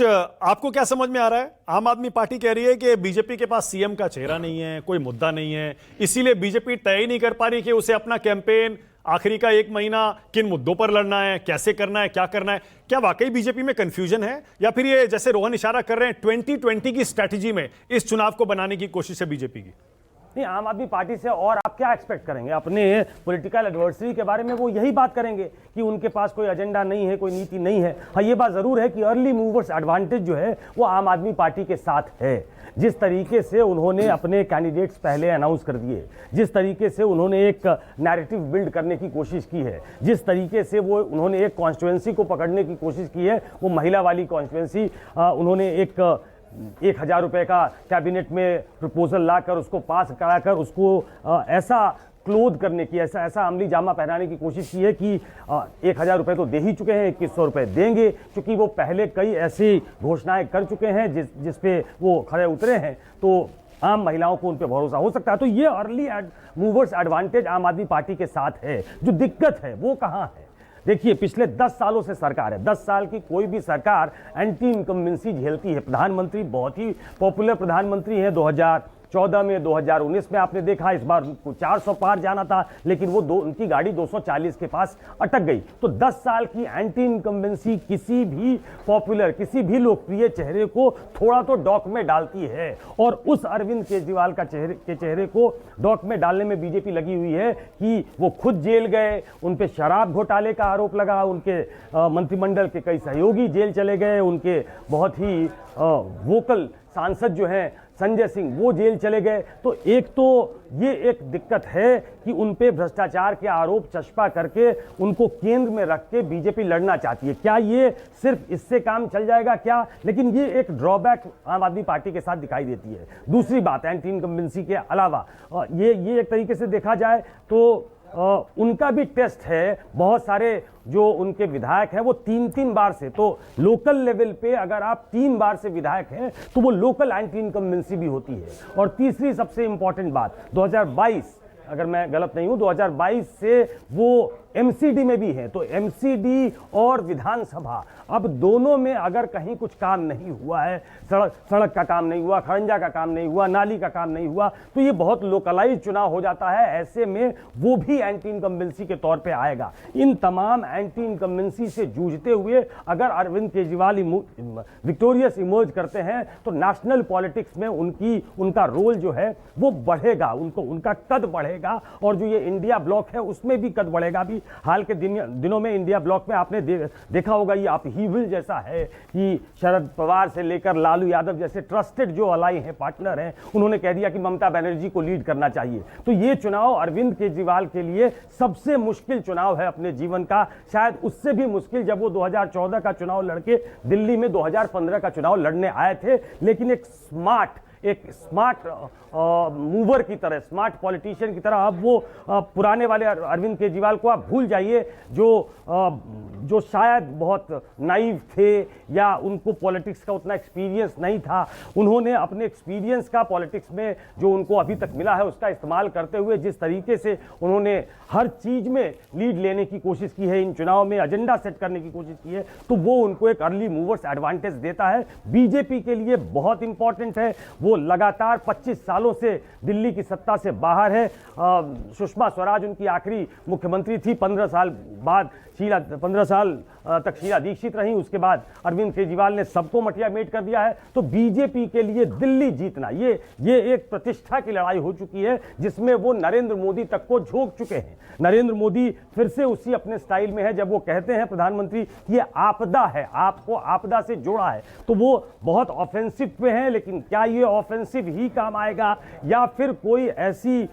आपको क्या समझ में आ रहा है? आम आदमी पार्टी कह रही है कि बीजेपी के पास सीएम का चेहरा नहीं है, कोई मुद्दा नहीं है, इसीलिए बीजेपी तय ही नहीं कर पा रही कि उसे अपना कैंपेन आखिरी का 1 महीना किन मुद्दों पर लड़ना है, कैसे करना है, क्या करना है। क्या वाकई बीजेपी में कंफ्यूजन है या फिर ये जैसे रोहन इशारा कर रहे हैं 2020 की स्ट्रैटेजी में इस चुनाव को बनाने की कोशिश है बीजेपी की? नहीं, आम आदमी पार्टी से और आप क्या एक्सपेक्ट करेंगे? अपने पॉलिटिकल एडवर्सरी के बारे में वो यही बात करेंगे कि उनके पास कोई एजेंडा नहीं है, कोई नीति नहीं है। हाँ, ये बात जरूर है कि अर्ली मूवर्स एडवांटेज जो है वो आम आदमी पार्टी के साथ है। जिस तरीके से उन्होंने अपने कैंडिडेट्स पहले अनाउंस कर दिए, जिस तरीके से उन्होंने एक नैरेटिव बिल्ड करने की कोशिश की है, जिस तरीके से वो उन्होंने एक कॉन्स्टिट्यूएंसी को पकड़ने की कोशिश की है, वो महिला वाली कॉन्स्टिट्यूएंसी, उन्होंने एक 1,000 रुपए का कैबिनेट में प्रपोजल लाकर उसको पास कराकर उसको ऐसा क्लोज करने की, ऐसा अमली जामा पहनाने की कोशिश की है कि 1,000 रुपए तो दे ही चुके हैं, 2,100 रुपए देंगे, क्योंकि वो पहले कई ऐसी घोषणाएं कर चुके हैं जिस पे वो खड़े उतरे हैं, तो आम महिलाओं को उन पे भरोसा हो सकता है। तो ये अर्ली मूवर्स एडवांटेज आम आदमी पार्टी के साथ है। जो दिक्कत है वो कहाँ है? देखिए, पिछले 10 सालों से सरकार है, 10 साल की कोई भी सरकार एंटी इनकम्बेंसी झेलती है। प्रधानमंत्री बहुत ही पॉपुलर प्रधानमंत्री है। 2014 में, 2019 में आपने देखा, इस बार 400 पार जाना था, लेकिन वो उनकी गाड़ी 240 के पास अटक गई। तो 10 साल की एंटी इनकम्बेंसी किसी भी पॉपुलर, किसी भी लोकप्रिय चेहरे को थोड़ा तो डॉक में डालती है, और उस अरविंद केजरीवाल का चेहरे को डॉक में डालने में बीजेपी लगी हुई है कि वो खुद जेल गए, उन पे शराब घोटाले का आरोप लगा, उनके मंत्रिमंडल के कई सहयोगी जेल चले गए, उनके बहुत ही वोकल सांसद जो हैं संजय सिंह वो जेल चले गए। तो एक तो ये एक दिक्कत है कि उन पे भ्रष्टाचार के आरोप चस्पा करके उनको केंद्र में रख के बीजेपी लड़ना चाहती है। क्या ये सिर्फ इससे काम चल जाएगा क्या? लेकिन ये एक ड्रॉबैक आम आदमी पार्टी के साथ दिखाई देती है। दूसरी बात, एंटी इनकम्बेंसी के अलावा ये एक तरीके से देखा जाए तो उनका भी टेस्ट है। बहुत सारे जो उनके विधायक हैं वो 3-3 बार से, तो लोकल लेवल पे अगर आप 3 बार से विधायक हैं तो वो लोकल एंटी इनकम्बेंसी भी होती है। और तीसरी सबसे इंपॉर्टेंट बात, 2022, अगर मैं गलत नहीं हूं, 2022 से वो एमसीडी में भी है। तो एमसीडी और विधानसभा, अब दोनों में अगर कहीं कुछ काम नहीं हुआ है, सड़क का काम नहीं हुआ, खड़ंजा का काम नहीं हुआ, नाली का काम नहीं हुआ, तो ये बहुत लोकलाइज चुनाव हो जाता है। ऐसे में वो भी एंटी इनकम्बेंसी के तौर पे आएगा। इन तमाम एंटी इनकम्बेंसी से जूझते हुए अगर अरविंद केजरीवाल विक्टोरियस इमर्ज करते हैं तो नेशनल पॉलिटिक्स में उनका रोल जो है वो बढ़ेगा, उनका कद बढ़ेगा, और जो ये इंडिया ब्लॉक है उसमें भी कद बढ़ेगा। भी हाल के दिनों में इंडिया ब्लॉक में आपने देखा होगा, ये अपहीवल जैसा है कि शरद पवार से लेकर लालू यादव जैसे ट्रस्टेड जो अलाई हैं, पार्टनर हैं, उन्होंने कह दिया कि ममता बनर्जी को लीड करना चाहिए। तो ये चुनाव अरविंद केजरीवाल के लिए सबसे मुश्किल चुनाव है अपने जीवन का, शायद उससे भी मुश्किल जब वो 2014 का चुनाव लड़के दिल्ली में 2015 का चुनाव लड़ने आए थे। लेकिन एक स्मार्ट मूवर की तरह, स्मार्ट पॉलिटिशियन की तरह अब वो पुराने वाले अरविंद केजरीवाल को आप भूल जाइए, जो शायद बहुत नाइव थे या उनको पॉलिटिक्स का उतना एक्सपीरियंस नहीं था। उन्होंने अपने एक्सपीरियंस का पॉलिटिक्स में जो उनको अभी तक मिला है उसका इस्तेमाल करते हुए जिस तरीके से उन्होंने हर चीज में लीड लेने की कोशिश की है, इन चुनाव में एजेंडा सेट करने की कोशिश की है, तो वो उनको एक अर्ली मूवर्स एडवांटेज देता है। बीजेपी के लिए बहुत इंपॉर्टेंट है। वो लगातार 25 सालों से दिल्ली की सत्ता से बाहर है। सुषमा स्वराज उनकी आखिरी मुख्यमंत्री थी, 15 साल तक शीला दीक्षित रही। उसके बाद अरविंद केजरीवाल ने सबको मटिया मेट कर दिया है। तो बीजेपी के लिए दिल्ली जीतना ये एक प्रतिष्ठा की लड़ाई हो चुकी है, जिसमें वो नरेंद्र मोदी तक को झोंक चुके हैं। नरेंद्र मोदी फिर से उसी अपने स्टाइल में है। जब वो कहते हैं प्रधानमंत्री कि ये आपदा है, आपको आपदा से जोड़ा है, तो वो बहुत ऑफेंसिव पे हैं। लेकिन क्या ये ऑफेंसिव ही काम आएगा या फिर कोई ऐसी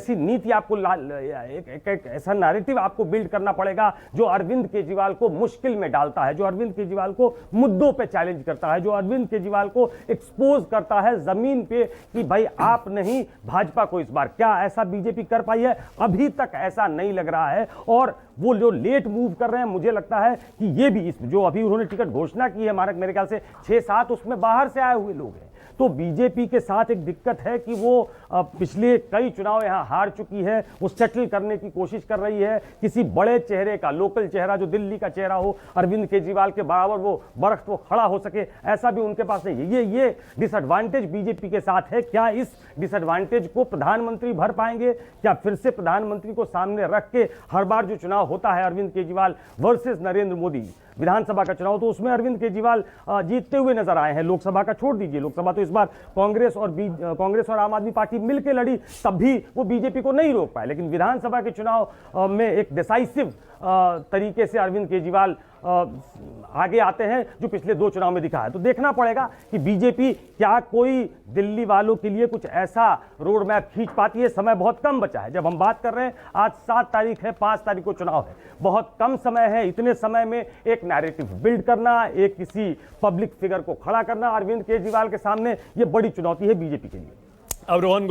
नीति आपको एक ऐसा नैरेटिव आपको बिल्ड करना पड़ेगा जो अरविंद केजरीवाल को मुश्किल में डालता है, जो अरविंद केजरीवाल को मुद्दों पे चैलेंज करता है, जो अरविंद केजरीवाल को एक्सपोज करता है जमीन पे कि भाई आप नहीं भाजपा को इस बार। क्या ऐसा बीजेपी कर पाई है? अभी तक ऐसा नहीं लग रहा है। और वो जो लेट मूव कर रहे हैं, मुझे लगता है कि ये भी जो अभी उन्होंने टिकट घोषणा की है, मेरे ख्याल से 6-7 उसमें बाहर से आए हुए लोग हैं। तो बीजेपी के साथ एक दिक्कत है कि वो पिछले कई चुनाव यहाँ हार चुकी है, वो सेटल करने की कोशिश कर रही है। किसी बड़े चेहरे का, लोकल चेहरा जो दिल्ली का चेहरा हो, अरविंद केजरीवाल के बराबर वो बरख्त वो खड़ा हो सके, ऐसा भी उनके पास नहीं है। ये डिसएडवांटेज बीजेपी के साथ है। क्या इस डिसएडवांटेज को प्रधानमंत्री भर पाएंगे? क्या फिर से प्रधानमंत्री को सामने रख के हर बार जो चुनाव होता है अरविंद केजरीवाल वर्सेस नरेंद्र मोदी, विधानसभा का चुनाव, तो उसमें अरविंद केजरीवाल जीतते हुए नजर आए हैं। लोकसभा का छोड़ दीजिए, लोकसभा तो इस बार कांग्रेस और आम आदमी पार्टी मिलकर लड़ी, तब भी वो बीजेपी को नहीं रोक पाए। लेकिन विधानसभा के चुनाव में एक डिसाइसिव तरीके से अरविंद केजरीवाल आगे आते हैं, जो पिछले 2 चुनाव में दिखा है। तो देखना पड़ेगा कि बीजेपी क्या कोई दिल्ली वालों के लिए कुछ ऐसा रोड मैप खींच पाती है। समय बहुत कम बचा है। जब हम बात कर रहे हैं, आज 7 तारीख है, 5 तारीख को चुनाव है, बहुत कम समय है। इतने समय में एक नैरेटिव बिल्ड करना, एक किसी पब्लिक फिगर को खड़ा करना अरविंद केजरीवाल के सामने ये बड़ी चुनौती है बीजेपी के लिए। अब रोहन